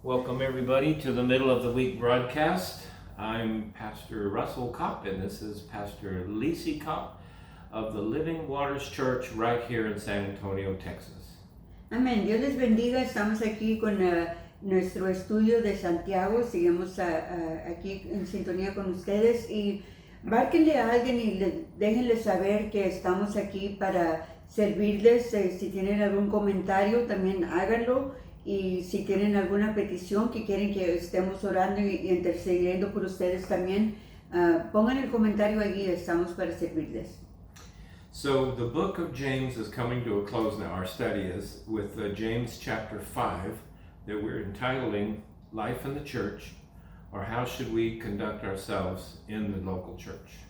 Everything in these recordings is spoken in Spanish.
Welcome everybody to the middle of the week broadcast. I'm Pastor Russell Kopp and this is Pastor Lisi Kopp of the Living Waters Church right here in San Antonio, Texas. Amén. Dios les bendiga. Estamos aquí con nuestro estudio de Santiago. Seguimos aquí en sintonía con ustedes y márquenle a alguien y déjenle saber que estamos aquí para servirles. Si tienen algún comentario también háganlo, y si tienen alguna petición que quieren que estemos orando y intercediendo por ustedes también, pongan el comentario allí. Estamos para servirles. So the book of James is coming to a close now. Our study is with James chapter 5 that we're entitling Life in the Church, or How Should We Conduct Ourselves in the Local Church.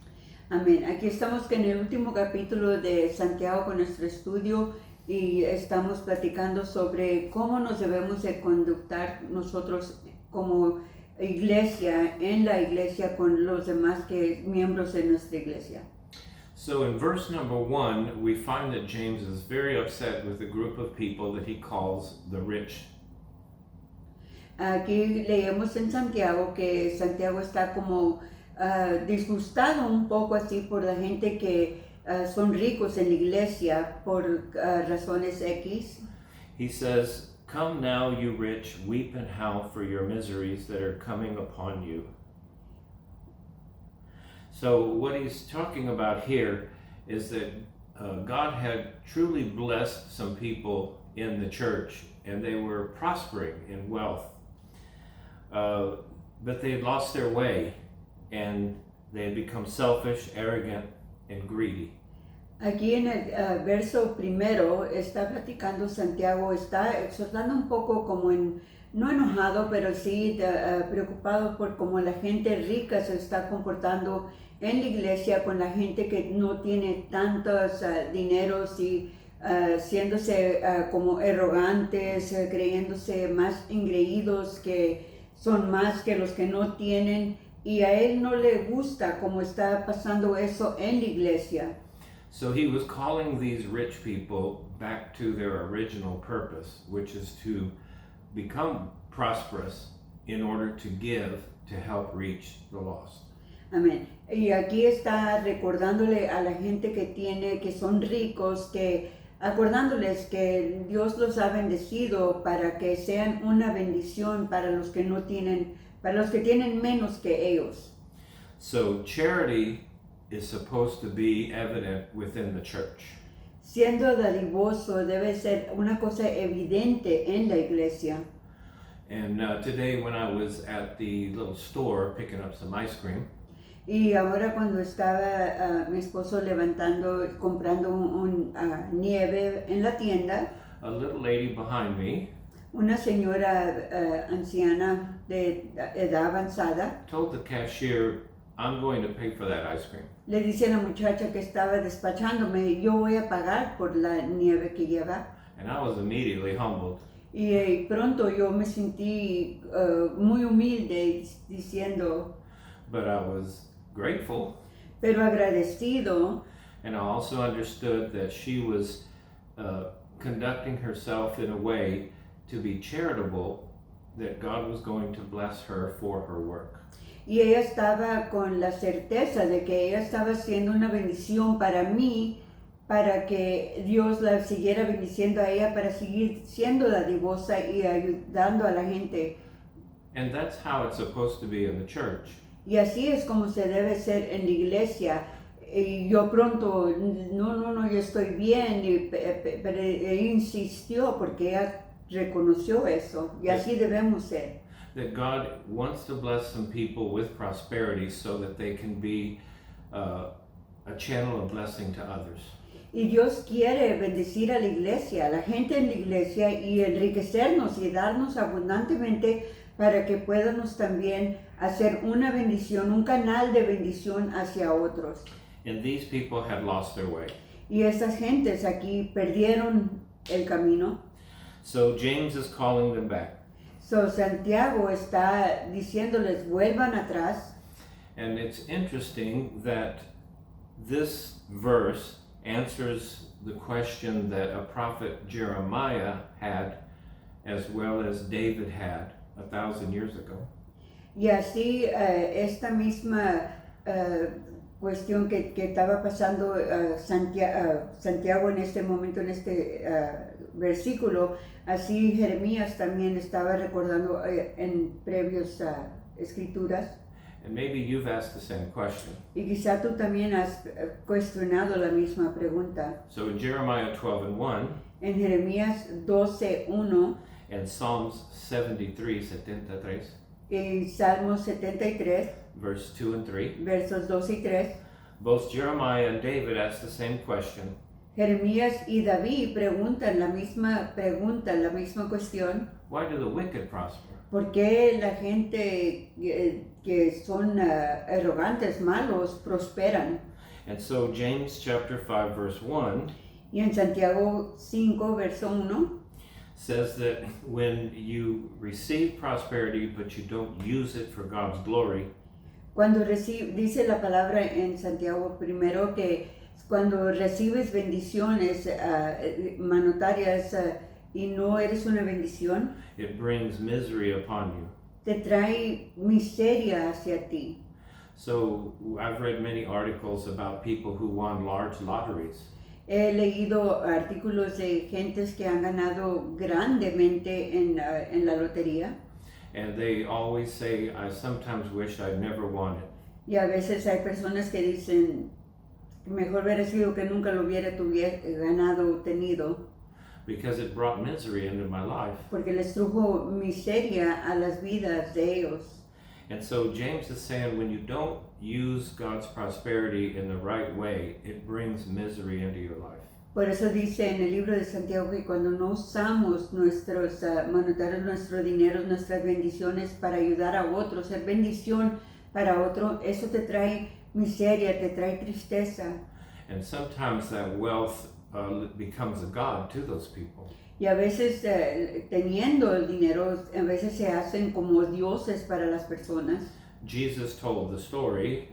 Amén. Aquí estamos en el último capítulo de Santiago con nuestro estudio y estamos platicando sobre cómo nos debemos de conductar nosotros como iglesia, en la iglesia, con los demás miembros de nuestra iglesia. So in verse number 1, we find that James is very upset with a group of people that he calls the rich. Aquí leemos en Santiago que Santiago está como disgustado un poco así por la gente que son ricos en la iglesia por razones X. He says, "Come now, you rich, weep and howl for your miseries that are coming upon you." So what he's talking about here is that God had truly blessed some people in the church and they were prospering in wealth. But they had lost their way and they had become selfish, arrogant, and greedy. Aquí en el verso primero está platicando Santiago, está exhortando un poco como no enojado, pero sí preocupado por cómo la gente rica se está comportando en la iglesia con la gente que no tiene tantos dineros y siéndose como arrogantes, creyéndose más engreídos, que son más que los que no tienen, y a él no le gusta cómo está pasando eso en la iglesia. So he was calling these rich people back to their original purpose, which is to become prosperous in order to give to help reach the lost. Amén. Y aquí está recordándole a la gente que son ricos, acordándoles que Dios los ha bendecido para que sean una bendición para los que no tienen, para los que tienen menos que ellos. So charity is supposed to be evident within the church. Siendo dadivoso debe ser una cosa evidente en la iglesia. And today when I was at the little store picking up some ice cream, Y ahora cuando estaba mi esposo comprando nieve en la tienda, a little lady behind me una señora anciana de edad avanzada told the cashier, "I'm going to pay for that ice cream." le dice a la muchacha que estaba despachándome, yo voy a pagar por la nieve que lleva. And I was immediately humbled. Y pronto yo me sentí muy humilde diciendo, But I was grateful, pero agradecido. and I also understood that she was conducting herself in a way to be charitable, that God was going to bless her for her work. Y ella estaba con la certeza de que ella estaba haciendo una bendición para mí, para que Dios la siguiera bendiciendo a ella, para seguir siendo dadivosa y ayudando a la gente. And that's how it's supposed to be in the church. Y así es como se debe ser en la iglesia. Y yo pronto, no, yo estoy bien, pero ella insistió porque ella reconoció eso, y así debemos ser. That God wants to bless some people with prosperity so that they can be a channel of blessing to others. Y Dios quiere bendecir a la iglesia, a la gente en la iglesia, y enriquecernos y darnos abundantemente para que podamos también hacer una bendición, un canal de bendición hacia otros. And these people had lost their way. Y esas gentes aquí perdieron el camino. So James is calling them back. So Santiago está diciéndoles vuelvan atrás. And it's interesting that this verse answers the question that a prophet Jeremiah had, as well as David had 1,000 years ago. Y así esta misma cuestión que estaba pasando Santiago en este momento, en este versículo, así Jeremías también estaba recordando en previos escrituras. And maybe you've asked the same question. Y quizá tú también has cuestionado la misma pregunta. So in Jeremiah 12:1 En Jeremías 12:1 and Psalms 73, y Salmos 73, verse 2 and 3, versos 2 y 3, both Jeremiah and David asked the same question. Jeremías y David preguntan la misma pregunta, la misma cuestión. Why do the wicked prosper? ¿Por qué la gente que son arrogantes, malos, prosperan? And so James chapter 5 verse 1 Y en Santiago 5, verso 1, says that when you receive prosperity but you don't use it for God's glory, cuando dice la palabra en Santiago primero que cuando recibes bendiciones monetarias y no eres una bendición, it brings misery upon you. te trae miseria hacia ti. So I've read many articles about people who won large lotteries. He leído artículos de gentes que han ganado grandemente en la lotería. And they always say, I sometimes wish I'd never won it. Y a veces hay personas que dicen, mejor hubiera sido que nunca lo hubiera ganado o tenido, Because it brought misery into my life. porque les trujo miseria a las vidas de ellos. And so James is saying when you don't use God's prosperity in the right way, it brings misery into your life. Por eso dice en el libro de Santiago que cuando no usamos nuestros monetarios, nuestro dinero, nuestras bendiciones para ayudar a otros, ser bendición para otro, eso te trae miseria, te trae tristeza. And sometimes that wealth becomes a god to those people. Y a veces teniendo el dinero, a veces se hacen como dioses para las personas. Jesus told the story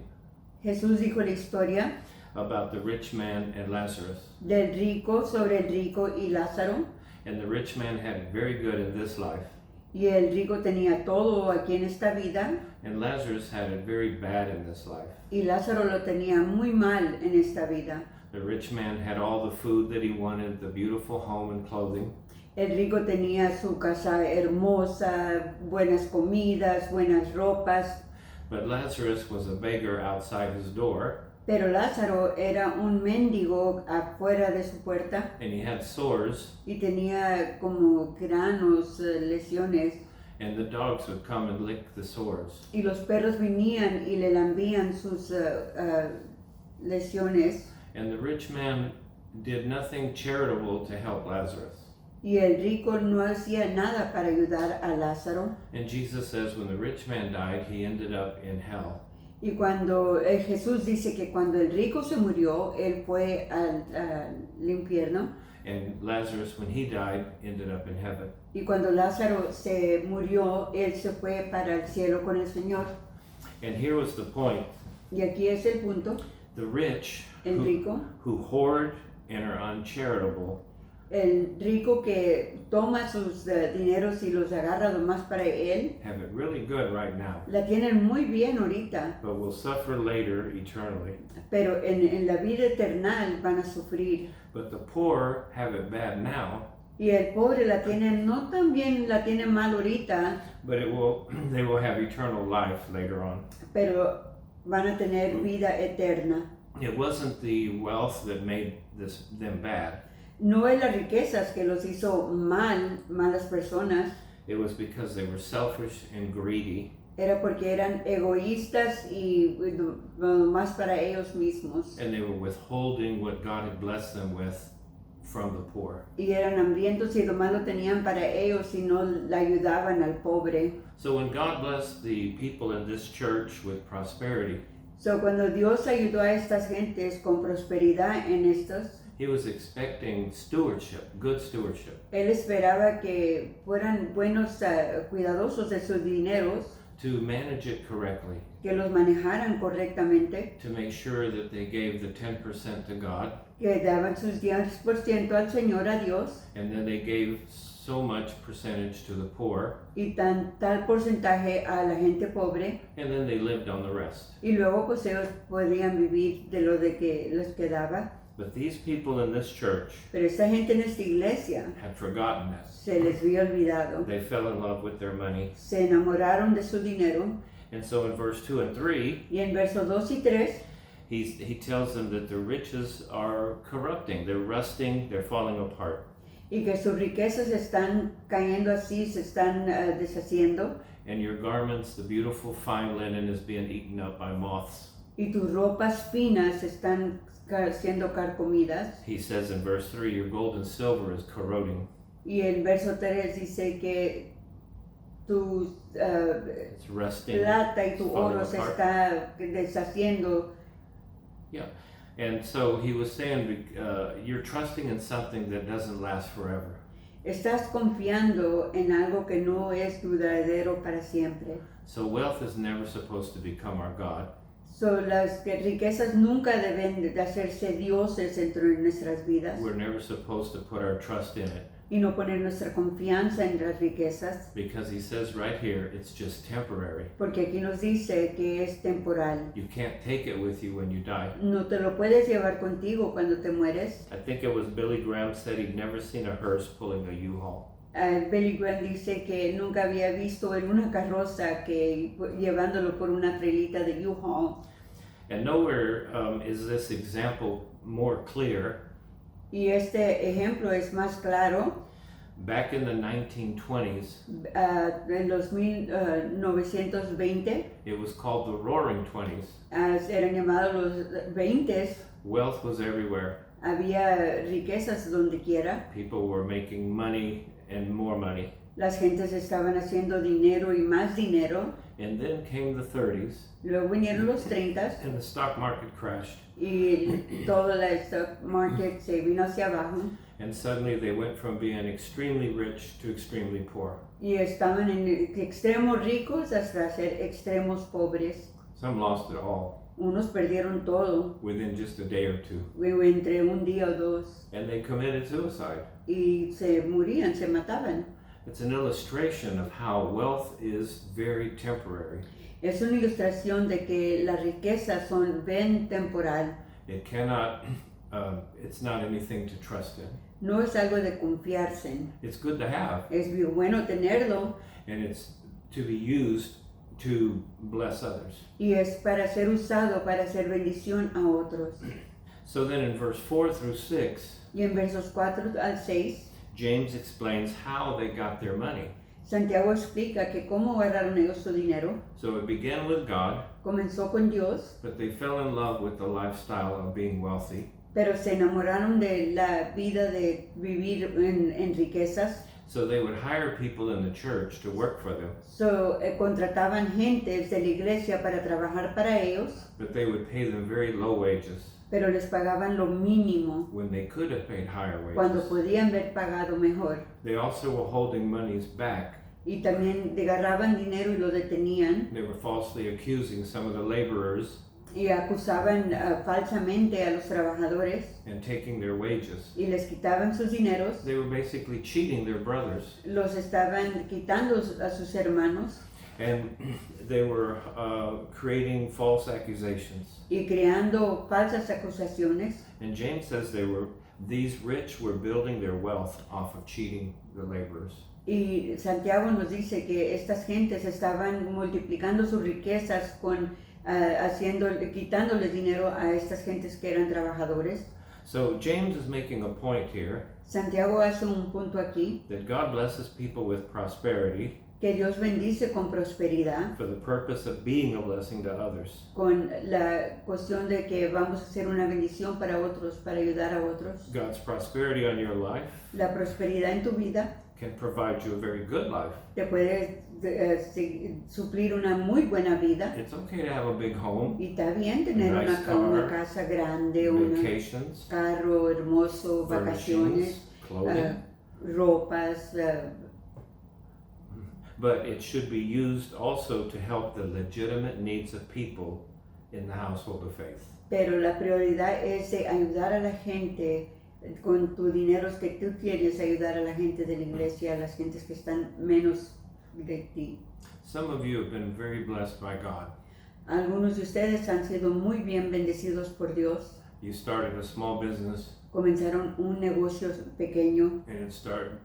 Jesús dijo la historia about the rich man and Lazarus. del rico sobre el rico y Lázaro. And the rich man had it very good in this life. Y el rico tenía todo aquí en esta vida. And Lazarus had it very bad in this life. Y Lázaro lo tenía muy mal en esta vida. The rich man had all the food that he wanted, the beautiful home and clothing. El rico tenía su casa hermosa, buenas comidas, buenas ropas. But Lazarus was a beggar outside his door, Pero Lázaro era un mendigo afuera de su puerta and he had sores, y tenía como granos, lesiones. and the dogs would come and lick the sores. Y los perros venían y le lambían sus lesiones. And the rich man did nothing charitable to help Lazarus. Y el rico no hacía nada para ayudar a Lázaro. And Jesus says when the rich man died, he ended up in hell. Y cuando Jesús dice que cuando el rico se murió, él fue al infierno. And Lazarus, when he died, ended up in heaven. Y cuando Lázaro se murió, él se fue para el cielo con el Señor. And here was the point. Y aquí es el punto. The rich El rico, who hoard and are uncharitable el rico que toma sus dineros y los agarra nomás para él, have it really good right now, la tienen muy bien ahorita, but will suffer later eternally. pero en la vida eterna van a sufrir. But the poor have it bad now, Y el pobre la tiene, no tan bien, la tiene mal ahorita, but they will have eternal life later on. pero van a tener vida eterna. It wasn't the wealth that made them bad. No es las riquezas que los hizo malas personas, It was because they were selfish and greedy, era porque eran egoístas y más para ellos mismos. and they were withholding what God had blessed them with from the poor. Y eran hambrientos y lo más lo tenían para ellos y no le ayudaban al pobre. So when God blessed the people in this church with prosperity, So, cuando Dios ayudó a estas gentes con prosperidad en estos, He was expecting stewardship, good stewardship, Él esperaba que fueran buenos, cuidadosos de sus dineros, to manage it correctly, que los manejaran correctamente, to make sure that they gave the 10% to God, que daban sus 10% al Señor, a Dios, and then they gave so much percentage to the poor, y tal porcentaje a la gente pobre, and then they lived on the rest. y luego pues ellos podían vivir de lo de que les quedaba. But these people in this church Pero esta gente en esta iglesia had forgotten this. se les había olvidado, They fell in love with their money. se enamoraron de su dinero, And so in verse 2 and 3, y en versos 2 y 3 he tells them that the riches are corrupting, they're rusting, they're falling apart. y que sus riquezas están cayendo así, se están deshaciendo, And your garments, the beautiful fine linen, is being eaten up by moths. y tus ropas finas están siendo carcomidas. He says in verse 3, your gold and silver is corroding. Y el verso 3 dice que tu It's rusting. plata y tu falling oro se apart. está deshaciendo. And so he was saying, you're trusting in something that doesn't last forever. Estás confiando en algo que no es duradero para siempre. So wealth is never supposed to become our God. So, las riquezas nunca deben de hacerse dioses dentro de nuestras vidas We're never supposed to put our trust in it, y no poner nuestra confianza en las riquezas, because he says right here, it's just temporary. porque aquí nos dice que es temporal. You can't take it with you when you die. No te lo puedes llevar contigo cuando te mueres. I think it was Billy Graham said he'd never seen a hearse pulling a U-Haul. Billy Graham dice que nunca había visto en una carroza que llevándolo por una trailita de U-Haul. And nowhere is this example more clear. Y este ejemplo es más claro. Back in the 1920s, En los 1920 it was called the Roaring Twenties. eran llamados los 20s. Wealth was everywhere. Había riquezas donde quiera. People were making money and more money. Las gentes estaban haciendo dinero y más dinero. And then came the 30s, Luego vinieron los 30s and the stock market crashed. y toda la stock market se vino hacia abajo. And suddenly they went from being extremely rich to extremely poor. Y estaban en extremos ricos hasta ser extremos pobres. Some lost it all Unos perdieron todo within just a day or two. entre un día o dos And they committed suicide. y se morían, se mataban. It's an illustration of how wealth is very temporary. Es una ilustración de que las riquezas son bien temporal. It cannot, it's not anything to trust in. No es algo de confiarse en. It's good to have, Es bien bueno tenerlo and it's to be used to bless others. y es para ser usado para hacer bendición a otros. So then in verse 4 through 6, Y en versos 4 al 6, James explains how they got their money. Santiago explica que cómo agarraron ellos su dinero. So it began with God, Comenzó con Dios, but they fell in love with the lifestyle of being wealthy. pero se enamoraron de la vida de vivir en riquezas. So they would hire people in the church to work for them, Contrataban gentes de la iglesia para trabajar para ellos, but they would pay them very low wages pero les pagaban lo mínimo when they could have paid higher cuando wages. podían haber pagado mejor. They also were holding monies back. Y también agarraban dinero y lo detenían They were falsely accusing some of the laborers y acusaban falsamente a los trabajadores and taking their wages. y les quitaban sus dineros, They were basically cheating their brothers, los estaban quitando a sus hermanos and they were creating false accusations. y creando falsas acusaciones. And James says these rich were building their wealth off of cheating the laborers. Y Santiago nos dice que estas gentes estaban multiplicando sus riquezas quitándoles dinero a estas gentes que eran trabajadores. So James is making a point here Santiago hace un punto aquí, that God blesses people with prosperity que Dios bendice con prosperidad, for the purpose of being a blessing to others. con la cuestión de que vamos a ser una bendición para otros, para ayudar a otros. God's prosperity on your life La prosperidad en tu vida can provide you a very good life. te puede suplir una muy buena vida. It's okay to have a big home, Y está bien tener Nice una car, casa grande, un vacations, carro hermoso, vacaciones, furnishings, clothing, ropas, but it should be used also to help the legitimate needs of people in the household of faith. pero la prioridad es de ayudar a la gente con tu dinero que tú quieres ayudar a la gente de la iglesia, a las gentes que están menos de ti. Some of you have been very blessed by God. Algunos de ustedes han sido muy bien bendecidos por Dios. You started a small business Comenzaron un negocio pequeño, and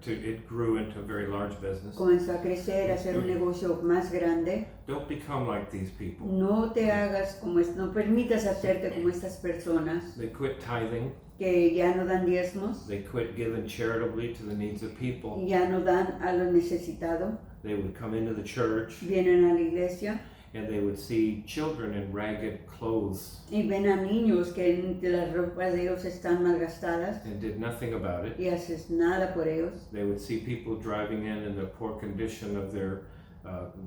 it grew into a very large business. comenzó a crecer, a ser un negocio más grande. Don't become like these people. No te hagas no permitas hacerte como estas personas They quit tithing. que ya no dan diezmos, They quit giving charitably to the needs of people. ya no dan a lo necesitado, They would come into the church vienen a la iglesia and they would see children in ragged clothes y ven a niños que las ropas de ellos están malgastadas and did nothing about it. y haces nada por ellos. They would see people driving in the poor condition of their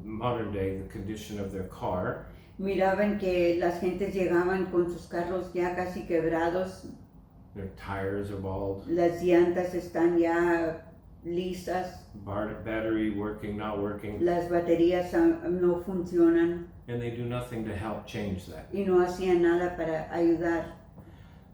modern day, the condition of their car. Miraban que las gentes llegaban con sus carros ya casi quebrados, Their tires are bald, las llantas están ya lisas, battery working, not working, las baterías no funcionan and they do nothing to help change that. y no hacían nada para ayudar.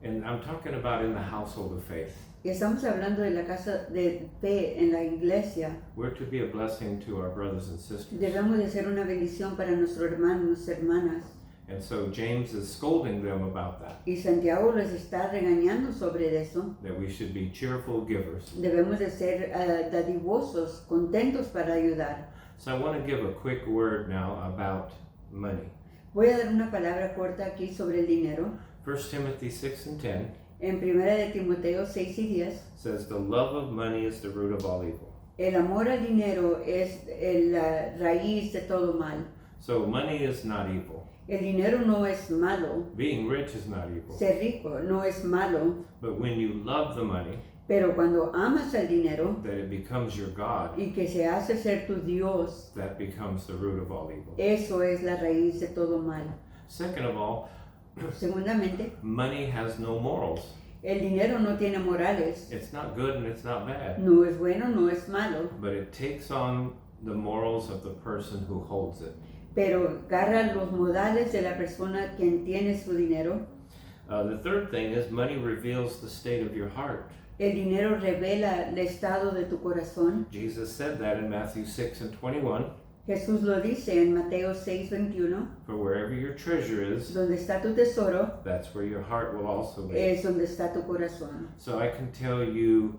And I'm talking about in the household of faith. Y estamos hablando de la casa de fe en la iglesia. We're to be a blessing to our brothers and sisters. Debemos de ser una bendición para nuestros hermanos, nuestras hermanas. And so James is scolding them about that, Y Santiago les está regañando sobre eso. that we should be cheerful givers. Debemos de ser dadivosos, contentos para ayudar. So I want to give a quick word now about money. Voy a dar una palabra corta aquí sobre el dinero. 1 Timothy 6 and 10 En 1 de Timoteo 6 y 10, says, the love of money is the root of all evil. el amor al dinero es la raíz de todo mal. So money is not evil. El dinero no es malo. Being rich is not evil. Ser rico no es malo. But when you love the money, Pero cuando amas al dinero that it becomes your God, y que se hace ser tu Dios, that becomes the root of all evil. eso es la raíz de todo mal. Second of all, Segundamente, money has no morals. el dinero no tiene morales. It's not good and it's not bad. No es bueno, no es malo. But it takes on the morals of the person who holds it. Pero agarra los modales de la persona quien tiene su dinero. The third thing is money reveals the state of your heart. El dinero revela el estado de tu corazón. Jesus said that in Matthew 6 and 21. Jesús lo dice en Mateo 6:21. For wherever your treasure is, Donde está tu tesoro, that's where your heart will also be. es donde está tu corazón. So I can tell you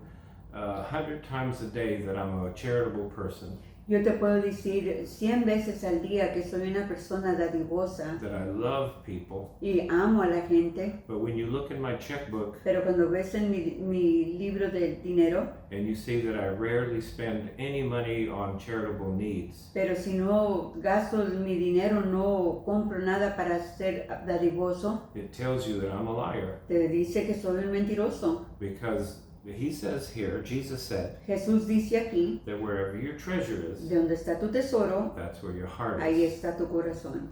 100 times a day that I'm a charitable person, Yo te puedo decir 100 veces al día que soy una persona dadivosa that I love people. y amo a la gente, But when you look in my checkbook pero cuando ves en mi libro del dinero, and you see that I rarely spend any money on charitable needs, pero si no gasto mi dinero, no compro nada para ser dadivoso, it tells you that I'm a liar. te dice que soy un mentiroso. Because he says here, Jesus said, Jesús dice aquí, that wherever your treasure is, de donde está tu tesoro, that's where your heart ahí is. está tu corazón.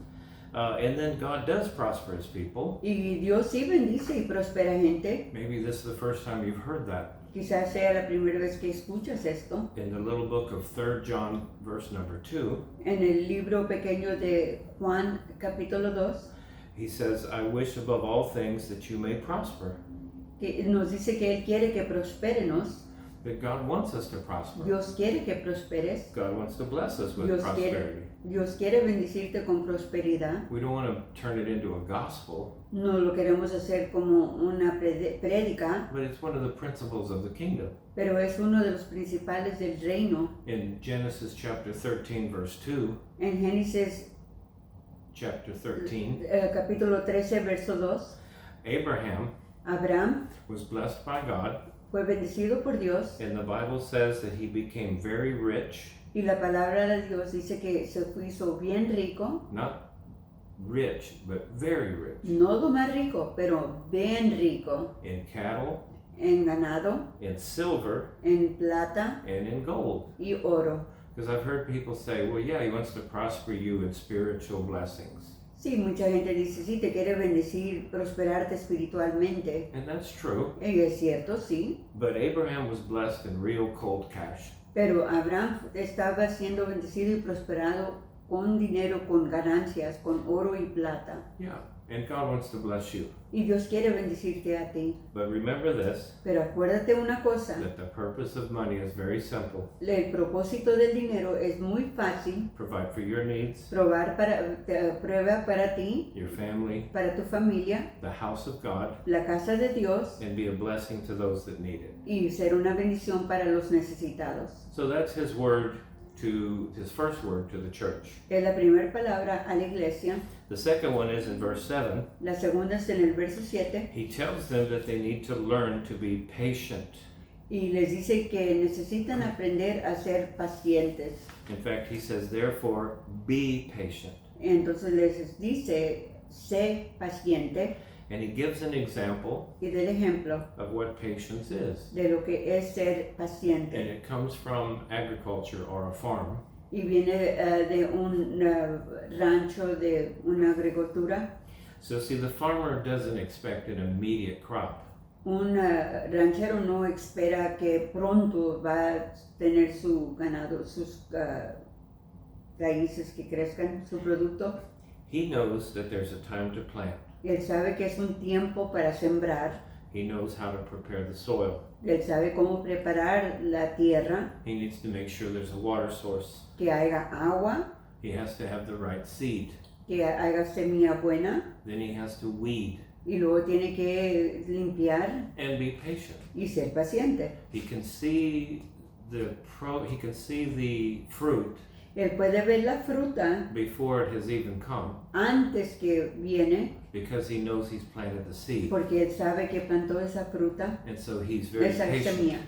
And then God does prosper his people. Y Dios sí bendice y prospera gente. Maybe this is the first time you've heard that. Quizás sea la primera vez que escuchas esto. In the little book of 3 John, verse number 2, En el libro pequeño de Juan, capítulo 2, he says, I wish above all things that you may prosper. que nos dice que Él quiere que prosperenos. That God wants us to prosper. Dios quiere que prosperes. God wants to bless us with Dios prosperity. quiere bendecirte con prosperidad. We don't want to turn it into a gospel, No lo queremos hacer como una prédica, but it's one of the principles of the kingdom. pero es uno de los principales del reino. In Genesis chapter 13, verse 2, En Génesis chapter 13, capítulo 13, verso 2, Abraham Abraham was blessed by God, fue bendecido por Dios and the Bible says that he became very rich, y la palabra de Dios dice que se hizo bien rico, not rich, but very rich, no lo más rico, pero bien rico, in cattle, en ganado, in silver, en plata and in gold. y oro. Because I've heard people say, well, yeah, he wants to prosper you in spiritual blessings. Sí, mucha gente dice, sí, te quiere bendecir, prosperarte espiritualmente. And that's true. Y es cierto, sí. But Abraham was blessed in real cold cash. Pero Abraham estaba siendo bendecido y prosperado con dinero, con ganancias, con oro y plata. Yeah. And God wants to bless you. y Dios quiere bendecirte a ti. But remember this, Pero acuérdate una cosa, that the purpose of money is very simple. el propósito del dinero es muy fácil, Provide for your needs, prueba para ti, your family, para tu familia, the house of God, la casa de Dios and be a blessing to those that need it. y ser una bendición para los necesitados. So that's his word his first word to the church. Es la primera palabra a la iglesia. The second one is in verse 7. La segunda es en el verso 7 He tells them that they need to learn to be patient. y les dice que necesitan aprender a ser pacientes. In fact, he says, therefore, be patient. Entonces les dice, sé paciente And he gives an example y del ejemplo of what patience is. de lo que es ser And paciente. it comes from agriculture or a farm. Y viene de un rancho, de una agricultura. So see, the farmer doesn't expect an immediate crop. Un ranchero no espera que pronto va a tener su ganado, sus raíces que crezcan, su producto. He knows that there's a time to plant. Él sabe que es un tiempo para sembrar. He knows how to prepare the soil. Él sabe cómo preparar la tierra, He needs to make sure there's a water source. que haya agua, He has to have the right seed. que haya semilla buena, Then he has to weed y luego tiene que limpiar and be patient. y ser paciente. He can see the fruit Él puede ver la fruta before it has even come antes que viene, because he knows he's planted the seed. porque él sabe que plantó esa fruta, And so he's very esa patient. semilla,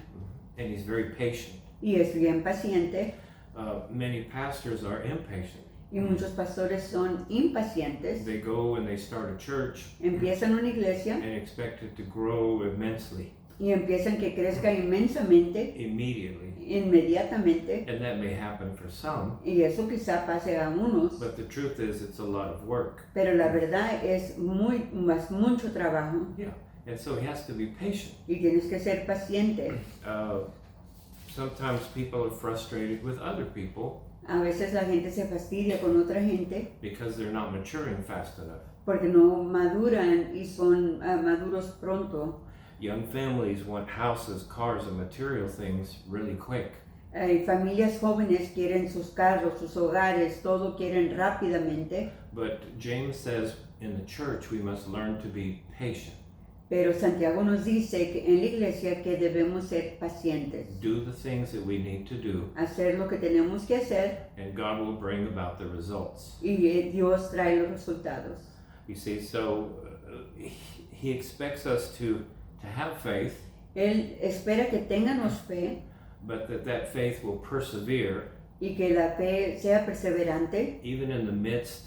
And he's very patient. y es bien paciente. Many pastors are impatient. Y muchos pastores son impacientes, They go and they start a church empiezan una iglesia and expect it to grow immensely, y empiezan que crezca inmensamente, immediately. inmediatamente, And that may happen for some, y eso quizá pase a unos, but the truth is it's a lot of work. pero la verdad es mucho trabajo Yeah. And so he has to be patient. y tienes que ser paciente. Sometimes people are frustrated with other people A veces la gente se fastidia con otra gente because they're not maturing fast enough. porque no maduran y son maduros pronto. Young families want houses, cars, and material things really quick. Familias jóvenes quieren sus carros, sus hogares, todo quieren rápidamente, But James says in the church we must learn to be patient. pero Santiago nos dice que en la iglesia que debemos ser pacientes, Do the things that we need to do, hacer lo que tenemos que hacer and God will bring about the results. y Dios trae los resultados. You see, so he expects us to have faith, Él espera que tengamos fe but that faith will persevere y que la fe sea perseverante, even in the midst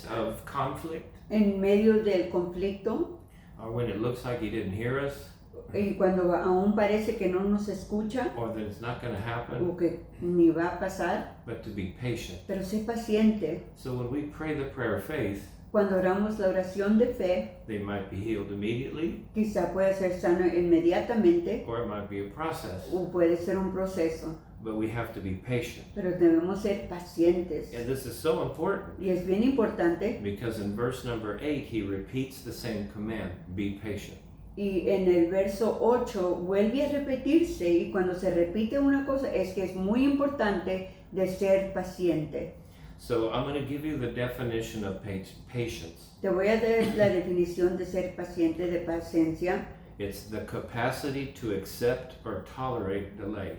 of conflict, en medio del conflicto or when it looks like he didn't hear us, y cuando aún parece que no nos escucha or that it's not going to happen, o que ni va a pasar, but to be patient. pero sé paciente. So when we pray the prayer of faith, Cuando oramos la oración de fe, they might be healed immediately, quizá pueda ser sano inmediatamente or it might be a process, o puede ser un proceso, but we have to be patient. pero debemos ser pacientes. And this is so important Y es bien importante, because in verse number 8 he repeats the same command, be patient. y en el verso 8 vuelve a repetirse, y cuando se repite una cosa es que es muy importante de ser paciente. So I'm going to give you the definition of patience. Te voy a dar la definición de ser paciente, de paciencia. It's the capacity to accept or tolerate delay.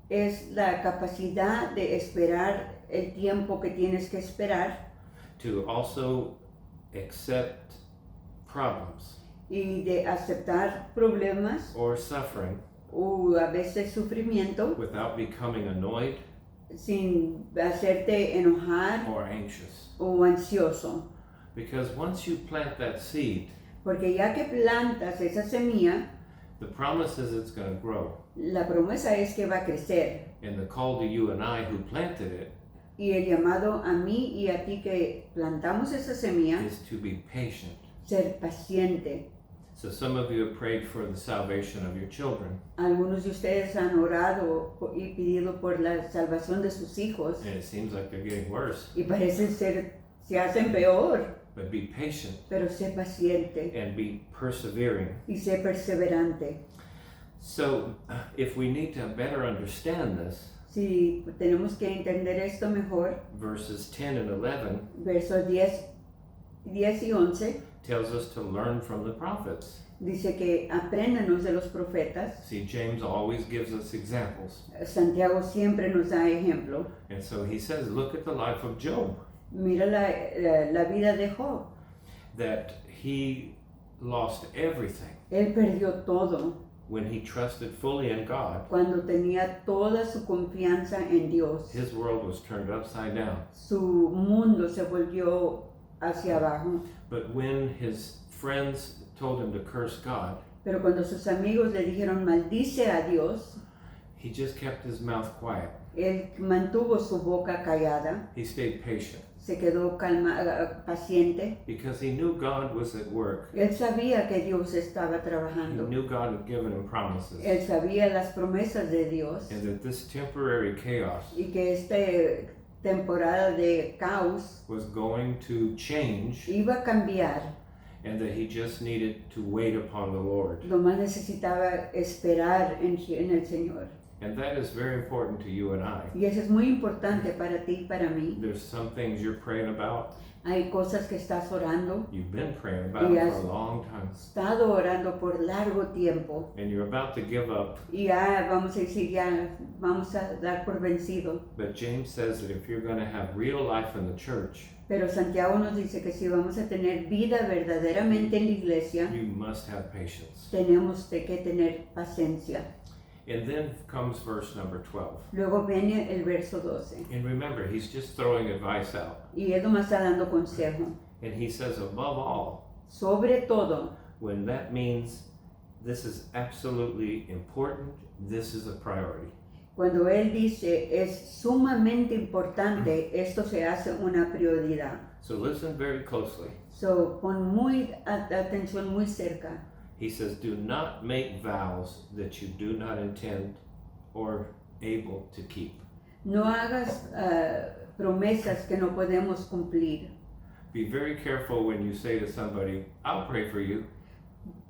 Es la capacidad de esperar el tiempo que tienes que esperar To also accept problems y de aceptar problemas or suffering o a veces sufrimiento without becoming annoyed sin hacerte enojar or anxious. o ansioso. Because once you plant that seed, Porque ya que plantas esa semilla, the promise is it's going to grow. la promesa es que va a crecer. And the call to you and I who planted it Y el llamado a mí y a ti que plantamos esa semilla, is to be patient. ser paciente. So some of you have prayed for the salvation of your children, Algunos de ustedes han orado y pedido por la salvación de sus hijos and it seems like they're getting worse. y parecen ser se hacen peor, but be patient pero sé paciente and be persevering. y sé perseverante. So, if we need to better understand this, Si tenemos que entender esto mejor, verses 10 and 11 versos 10 y 11 tells us to learn from the prophets. dice que apréndanos de los profetas. See, James always gives us examples. Santiago siempre nos da ejemplo. And so he says, look at the life of Job, Mira la vida de Job. that he lost everything Él perdió todo when he trusted fully in God. cuando tenía toda su confianza en Dios. His world was turned upside down. Su mundo se volvió hacia abajo. But when his friends told him to curse God, Pero cuando sus amigos le dijeron maldice a Dios, he just kept his mouth quiet. él mantuvo su boca callada, He stayed patient se quedó paciente. because he knew God was at work. Él sabía que Dios estaba He trabajando. knew God had given him promises, Él sabía las promesas de Dios and that this temporary chaos y que esta temporada de caos was going to change, iba a cambiar. and that he just needed to wait upon the Lord. Nomás necesitaba esperar en el Señor. And that is very important to you and I. Y eso es muy importante para ti y para mí. There's some things you're praying about, Hay cosas que estás orando, you've been praying about Yes. for a long time, estado orando por largo tiempo and you're about to give up. y ya vamos a decir, ya vamos a dar por vencido. But James says that if you're going to have real life in the church, Pero Santiago nos dice que si vamos a tener vida verdaderamente en la iglesia, you must have patience. tenemos que tener paciencia. And then comes verse number 12. Luego viene el verso 12 And remember, he's just throwing advice out. y él nomás está dando consejo. And he says, above all, Sobre todo, when that means this is absolutely important, this is a priority. cuando él dice es sumamente importante, esto se hace una prioridad. So listen very closely. So, pon muy atención muy cerca. He says, do not make vows that you do not intend or able to keep. No hagas promesas que no podemos cumplir. Be very careful when you say to somebody, I'll pray for you,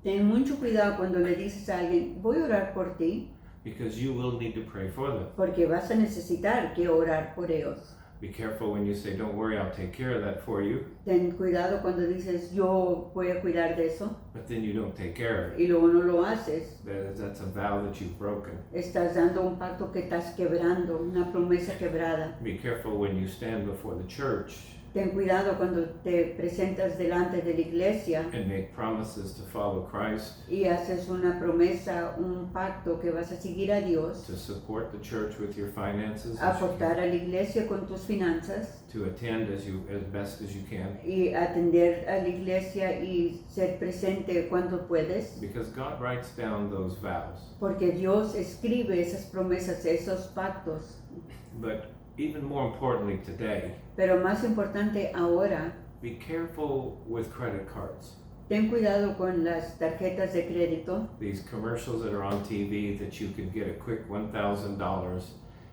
Ten mucho cuidado cuando le dices a alguien, voy a orar por ti, because you will need to pray for them. porque vas a necesitar que orar por ellos. Be careful when you say, don't worry, I'll take care of that for you, Ten cuidado cuando dices, yo voy a cuidar de eso, but then you don't take care of it. y luego no lo haces. That's a vow that you've broken. Estás dando un pacto que estás quebrando, una promesa quebrada. Be careful when you stand before the church Ten cuidado cuando te presentas delante de la iglesia and make promises to follow Christ, y haces una promesa, un pacto que vas a seguir a Dios, to support the church with your finances, as you aportar can, a la iglesia con tus finanzas to attend as best as you can, y atender a la iglesia y ser presente cuando puedes, because God writes down those vows. porque Dios escribe esas promesas, esos pactos. But even more importantly today, Pero más importante ahora, be careful with credit cards. ten cuidado con las tarjetas de crédito, These commercials that are on TV that you can get a quick $1,000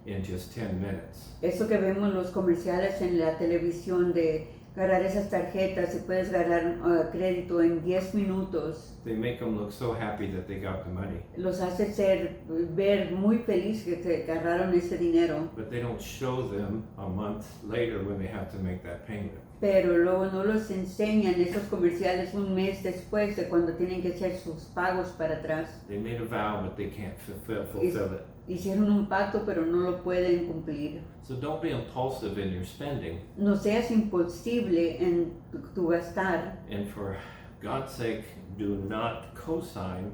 in just 10 minutes. eso que vemos los comerciales en la televisión de agarrar esas tarjetas y puedes ganar crédito en 10 minutos. They make them look so happy that they got the money, Los hace ver muy feliz que agarraron ese dinero, but they don't show them a month later when they have to make that payment. pero luego no los enseñan esos comerciales un mes después de cuando tienen que hacer sus pagos para atrás. They made a vow, but they can't fulfill it. Hicieron un pacto pero no lo pueden cumplir. So don't be impulsive in your spending, No seas impulsible en tu gastar and for God's sake, do not co-sign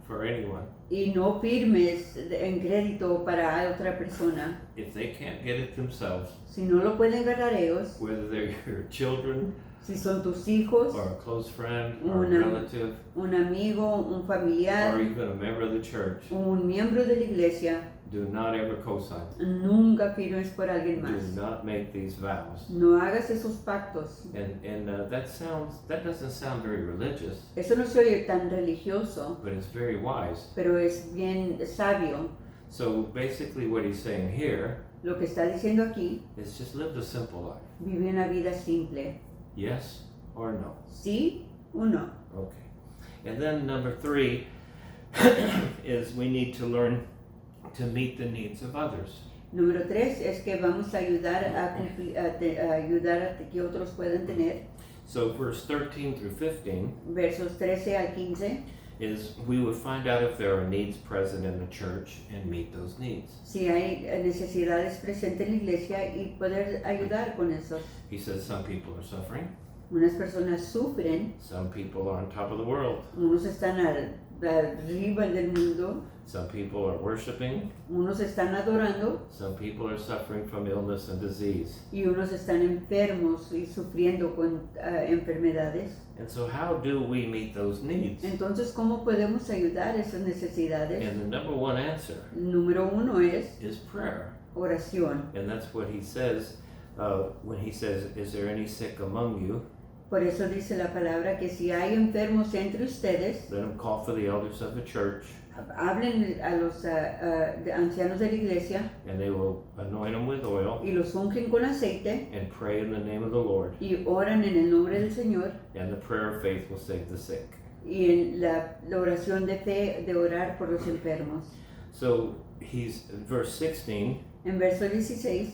for anyone. y no firmes en crédito para otra persona. If they can't get it themselves, Si no lo pueden ganar ellos, whether they're your children si son tus hijos, or a close friend or a Una- relative un amigo, un or familiar, even a member of the church, un miembro de la iglesia, do not ever co-sign. nunca firmes por alguien Do más. not make these vows. No hagas esos pactos. And that doesn't sound very religious, Eso no se oye tan religioso, but it's very wise. pero es bien sabio. So basically what he's saying here Lo que está diciendo aquí, is just live the simple life. vive una vida simple. Yes or no? ¿Sí o no? Okay. And then number 3 is we need to learn to meet the needs of others. Número 3 es que vamos a ayudar a ayudar a que otros puedan tener. So verse 13 through 15 Versos 13 al 15. is we would find out if there are needs present in the church and meet those needs. Si hay necesidades presentes en la iglesia y poder ayudar con eso. He says some people are suffering, Unas personas sufren, some people are on top of the world, unos están arriba del mundo, some people are worshiping, unos están adorando some people are suffering from illness and disease. y unos están enfermos y sufriendo con enfermedades. And so how do we meet those needs? Entonces, ¿cómo podemos ayudar a esas necesidades? And the number one answer Número 1 es is prayer. oración. And that's what he says when he says, is there any sick among you? Por eso dice la palabra que si hay enfermos entre ustedes, Let him call for the elders of the church, hablen a los ancianos de la iglesia and they will anoint them with oil y los ungen con aceite and pray in the name of the Lord, y oran en el nombre del Señor. and the prayer of faith will save the sick. Y en la oración de fe de orar por los enfermos. So he's in verse 16, En verso 16,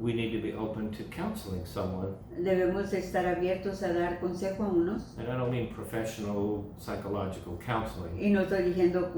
we need to be open to counseling someone. debemos de estar abiertos a dar consejo a unos. And I don't mean professional psychological counseling. Y no estoy diciendo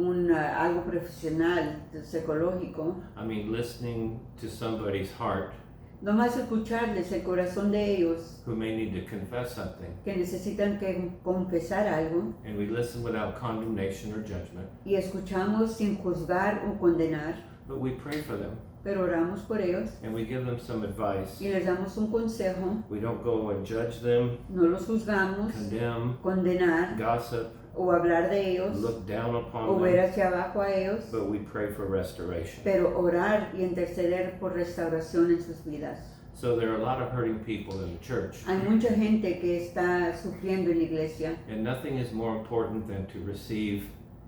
algo profesional, psicológico. I mean listening to somebody's heart Nomás escucharles el corazón de ellos who may need to confess something. que necesitan que confesar algo And we listen without condemnation or judgment, y escuchamos sin juzgar o condenar, but we pray for them pero oramos por ellos and we give them some advice. y les damos un consejo. We don't go and judge them, No los juzgamos, condemn, condenar gossip, o hablar de ellos look down o upon ver them, hacia abajo a ellos, but we pray for restoration. pero orar y interceder por restauración en sus vidas. So there are a lot of hurting people in the church, Hay mucha gente que está sufriendo en la iglesia and nothing is more important than to receive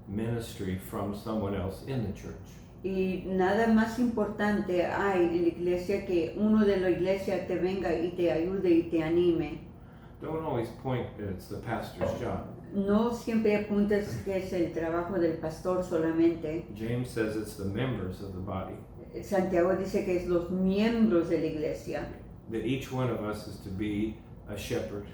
ministry from someone else in the church. y nada más importante hay en la iglesia que uno de la iglesia te venga y te ayude y te anime. Don't always point that it's the pastor's job. No siempre apuntes que es el trabajo del pastor solamente. James says it's the members of the body, Santiago dice que es los miembros de la iglesia. that each one of us is to be a shepherd.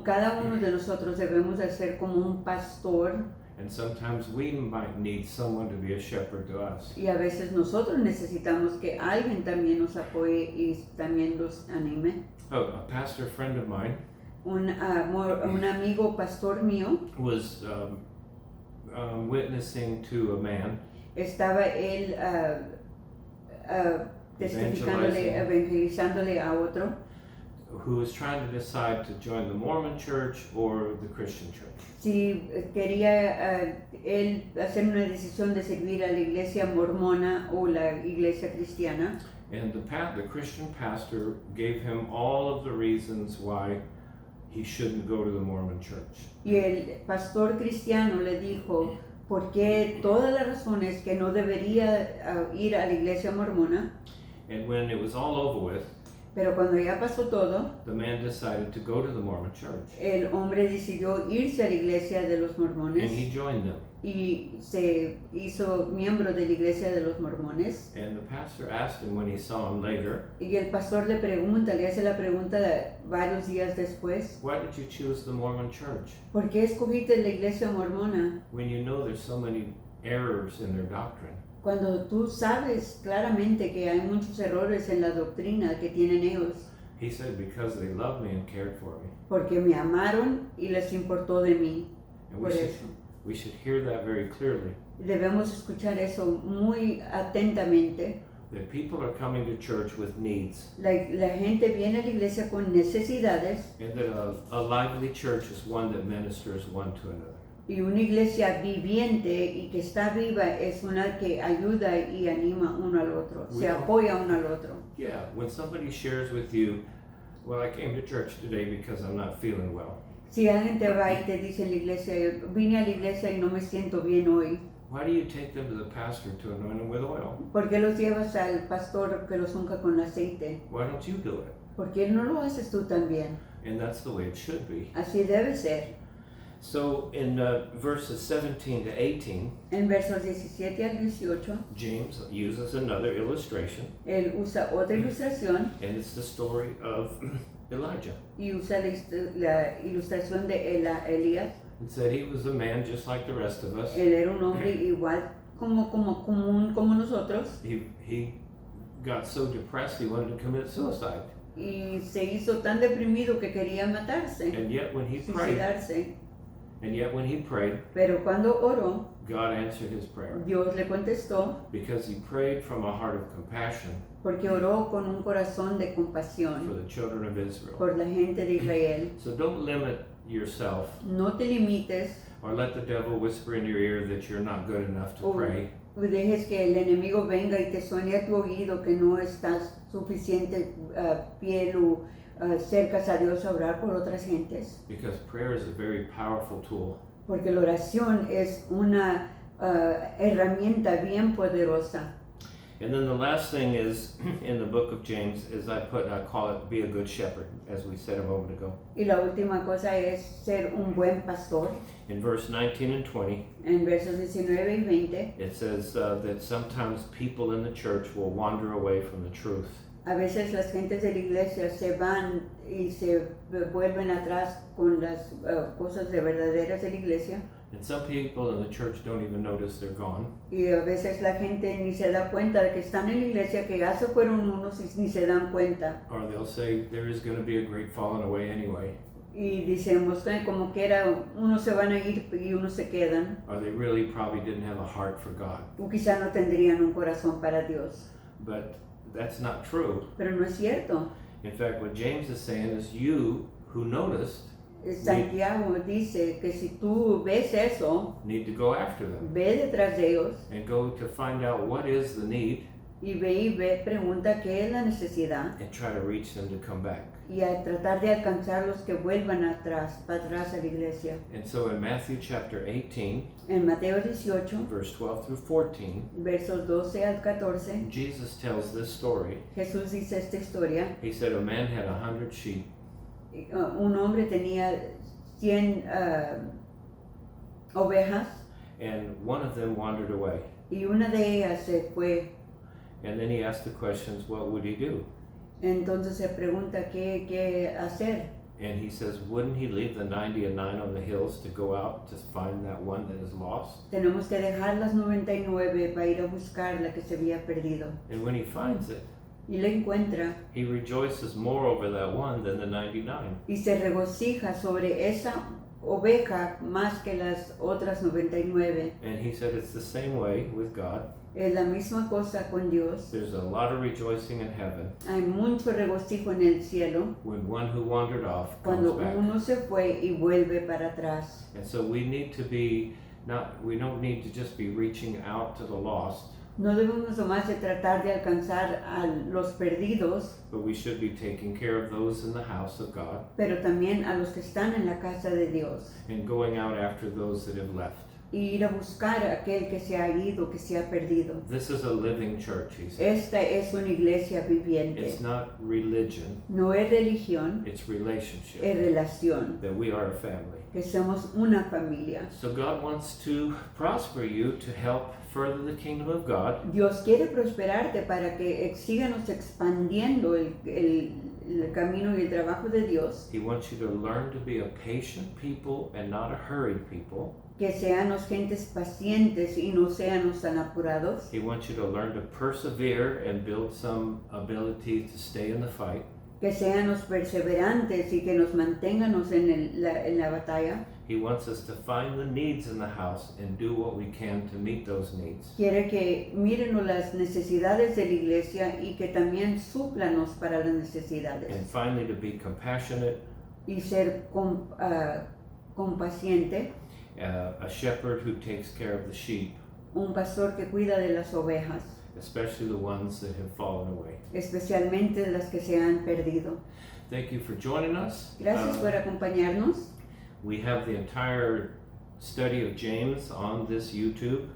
Cada uno de nosotros debemos de ser como un pastor And sometimes we might need someone to be a shepherd to us. y a veces nosotros necesitamos que alguien también nos apoye y también los anime. Oh, a pastor friend of mine Un amigo pastor mío was witnessing to a man estaba él testificándole, evangelizándole a otro who was trying to decide to join the Mormon church or the Christian church. si quería él hacer una decisión de servir a la iglesia mormona o la iglesia cristiana. And the Christian pastor gave him all of the reasons why he shouldn't go to the Mormon church. Y el pastor cristiano le dijo por qué todas las razones que no debería ir a la iglesia mormona, And when it was all over with, pero cuando ya pasó todo, the man decided to go to the Mormon church. el hombre decidió irse a la iglesia de los And mormones he joined them. y se hizo miembro de la iglesia de los mormones. And the pastor asked him when he saw him later, Y el pastor le hace la pregunta varios días después, why did you choose the Mormon church ¿por qué escogiste la iglesia mormona when you know there's so many errors in their doctrine? cuando tú sabes claramente que hay muchos errores en la doctrina que tienen ellos? He said, because they loved me and cared for me. Porque me amaron y les importó de mí. And Por eso. we should hear that very clearly, Debemos escuchar eso muy atentamente. that people are coming to church with needs, La gente viene a la iglesia con necesidades and that a lively church is one that ministers one to another. y una iglesia viviente y que está viva es una que ayuda y anima uno al otro, se apoya uno al otro. Yeah, when somebody shares with you, well, I came to church today because I'm not feeling well. Si alguien te va y te dice en la iglesia, vine a la iglesia y no me siento bien hoy, Why do you take them to the pastor to anoint them with oil? ¿Por qué los llevas al pastor que los unja con aceite? Why don't you do it? ¿Por qué no lo haces tú también? And that's the way it should be. Así debe ser. So in verses 17 to 18, En versos 17 al 18, James uses another illustration, él usa otra ilustración and it's the story of Elijah. y usa la ilustración de Elías. It said he was a man just like the rest of us. Él era un hombre igual como nosotros He got so depressed he wanted to commit suicide. y se hizo tan deprimido que quería matarse, And yet when he prayed, suicidarse. Pero cuando oró, God answered his prayer Dios le contestó because he prayed from a heart of compassion porque oró con un corazón de for compasión the children of Israel. por la gente de Israel. So don't limit yourself No te limites or let the devil whisper in your ear that you're not good enough to o pray. dejes que el enemigo venga y te suene a tu oído que no estás suficiente fiel o cercas a Dios a orar por otras gentes. Because prayer is a very powerful tool. Porque la oración es una herramienta bien poderosa. And then the last thing is in the book of James is I call it be a good shepherd, as we said a moment ago. Y la última cosa es ser un buen pastor. In verse 19 and 20, En versos 19 y 20, it says that sometimes people in the church will wander away from the truth. a veces las gentes de la iglesia se van y se vuelven atrás con las cosas de verdaderas de la iglesia. And some people in the church don't even notice they're gone. Y a veces la gente ni se da cuenta de que están en la iglesia, que ya se fueron unos y ni se dan cuenta. Or they'll say there is going to be a great falling away anyway. Y decimos que como quiera, unos se van a ir y unos se quedan. Or they really probably didn't have a heart for God. O quizá no tendrían un corazón para Dios. But that's not true. Pero no es cierto. In fact, what James is saying is you who noticed Santiago dice que si tú ves eso, need to go after them ve detrás de ellos and go to find out what is the need y ve, pregunta qué es la necesidad and try to reach them to come back. y a tratar de alcanzarlos que vuelvan atrás, para atrás a la iglesia. And so in Matthew chapter 18, En Mateo 18, verse 12 through 14, versos 12 al 14, Jesus tells this story. Jesús dice esta historia. He said a man had 100 sheep, Un hombre tenía 100 ovejas and one of them wandered away. y una de ellas se fue. And then he asked the questions, what would he do? Entonces se pregunta qué hacer. And he says, wouldn't he leave the 99 on the hills to go out to find that one that is lost? Tenemos que dejar las 99 para ir a buscar la que se había perdido. And when he finds it, Y la encuentra he rejoices more over that one than the 99. y se regocija sobre esa oveja más que las otras 99. And he said it's the same way with God. Es la misma cosa con Dios. There's a lot of rejoicing in heaven Hay mucho regocijo en el cielo when one who wandered off comes cuando back. uno se fue y vuelve para atrás. And so we need to be we don't need to just be reaching out to the lost, No debemos nomás de tratar de alcanzar a los perdidos, but we should be taking care of those in the house of God pero también a los que están en la casa de Dios. and going out after those that have left. Y ir a buscar a aquel que se ha ido, que se ha perdido. This is a living church, he said. Esta es una iglesia viviente. It's not religion, No es religión, it's relationship, es relación. that we are a family. Que somos una familia. So God wants to prosper you to help further the kingdom of God. Dios quiere prosperarte para que sigamos expandiendo el camino y el trabajo de Dios. He wants you to learn to be a patient people and not a hurried people. Que seamos gentes pacientes y no seamos tan apurados. He wants you to learn to persevere and build some ability to stay in the fight. Que seamos perseverantes y que nos mantengamos en la batalla. He wants us to find the needs in the house and do what we can to meet those needs. Quiere que mírenos las necesidades de la iglesia y que también súplanos para las necesidades. And finally, to be compassionate, Y ser compaciente, a shepherd who takes care of the sheep, un pastor que cuida de las ovejas, especially the ones that have fallen away. especialmente las que se han perdido. Thank you for joining us. Gracias por acompañarnos. We have the entire study of James on this YouTube.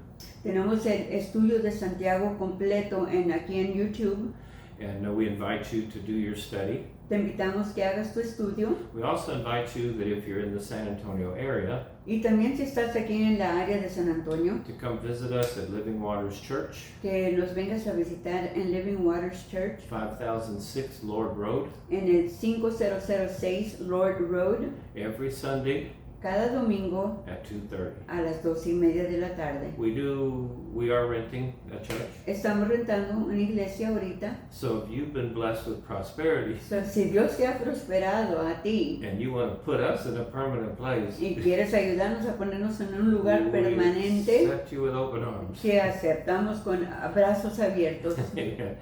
Tenemos el estudio de Santiago completo aquí en YouTube. and we invite you to do your study. Te invitamos que hagas tu estudio. We also invite you that if you're in the San Antonio area, Y también si estás aquí en la área de San Antonio, to come visit us at Living Waters Church, que nos vengas a visitar en Living Waters Church, 5006 Lord Road, en el 5006 Lord Road, every Sunday cada domingo at 2:30. a las 2:30 de la tarde. We are renting a church. Estamos rentando una iglesia ahorita. So if you've been blessed with prosperity So, si Dios te ha prosperado a ti and you want to put us in a permanent place, y quieres ayudarnos a ponernos en un lugar we permanente, accept you with open arms. te aceptamos con brazos abiertos. Amen.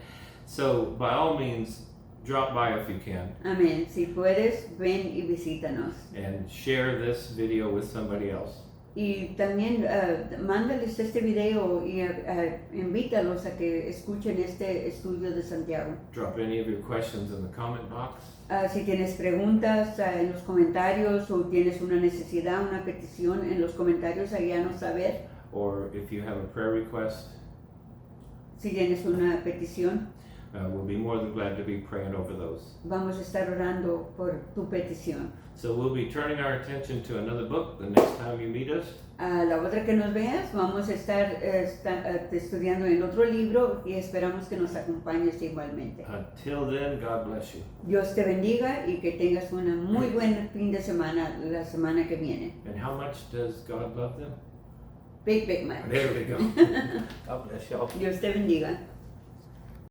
So by all means, drop by if you can Amén. Si puedes, ven y visítanos. and share this video with somebody else. Y también mándales este video y invítalos a que escuchen este estudio de Santiago. Drop any of your questions in the comment box, Si tienes preguntas en los comentarios o tienes una necesidad, una petición en los comentarios, háganos saber. or if you have a prayer request, Si tienes una petición, we'll be more than glad to be praying over those. vamos a estar orando por tu petición. So we'll be turning our attention to another book the next time you meet us. A la otra que nos veas, vamos a estar estudiando en otro libro y esperamos que nos acompañes igualmente. Until then, God bless you. Dios te bendiga y que tengas una muy buen fin de semana la semana que viene. And how much does God love them? Big, big man. There we go. God bless y'all. Dios te bendiga.